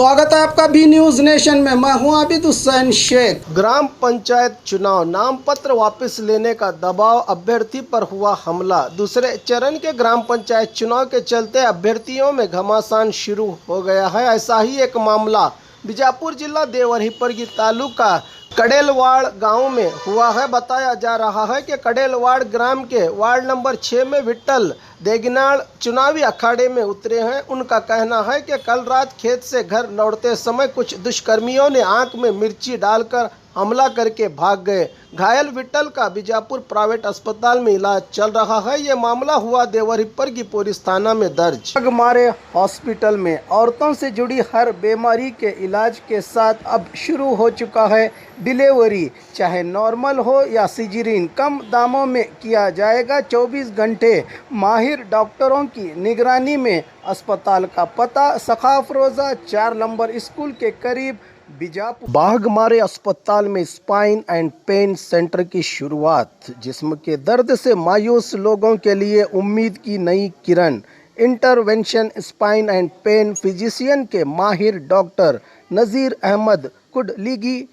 स्वागत है आपका बी न्यूज़ नेशन में। मैं हूं आबिद हुसैन शेख। ग्राम पंचायत चुनाव नाम पत्र वापस लेने का दबाव, अभ्यर्थी पर हुआ हमला। दूसरे चरण के ग्राम पंचायत चुनाव के चलते अभ्यर्थियों में घमासान शुरू हो गया है। ऐसा ही एक मामला बीजापुर जिला देवरहिपरगी तालुका कड़ेलवाड़ गांव में हुआ है। बताया जा रहा है कि कड़ेलवाड़ ग्राम के वार्ड नंबर 6 में विट्ठल देगनाड़ चुनावी अखाड़े में उतरे हैं। उनका कहना है कि कल रात खेत से घर लौटते समय कुछ दुष्कर्मियों ने आंख में मिर्ची डालकर हमला करके भाग गए। घायल विट्ठल का बीजापुर प्राइवेट अस्पताल में इलाज चल रहा है। ये मामला हुआ देवरहिपरगी पुलिस थाना में दर्ज। हमारे हॉस्पिटल में औरतों से जुड़ी हर बीमारी के इलाज के साथ अब शुरू हो चुका है डिलीवरी, चाहे नॉर्मल हो या सिजेरियन, कम दामों में किया जाएगा। 24 घंटे माहिर डॉक्टरों की निगरानी में। अस्पताल का पता सखाफरोजा 4 नंबर स्कूल के करीब बीजापुर। बाघमारे अस्पताल में स्पाइन एंड पेन सेंटर की शुरुआत। जिस्म के दर्द से मायूस लोगों के लिए उम्मीद की नई किरण। Intervention spine and pain physician के माहिर doctor Nazir Ahmad Kudligi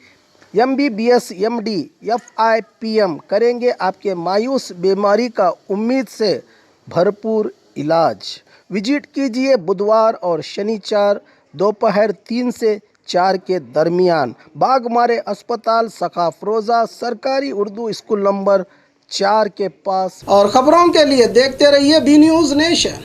MBBS MD FIPM करेंगे आपके मायूस बीमारी का उम्मीद से भरपूर इलाज। विजिट कीजिए बुधवार और शनिवार दोपहर 3 से 4 के दरमियान। बाघमारे अस्पताल सखाफरोजा सरकारी उर्दू स्कूल नंबर 4 के पास। और खबरों के लिए देखते रहिए बी न्यूज़ नेशन।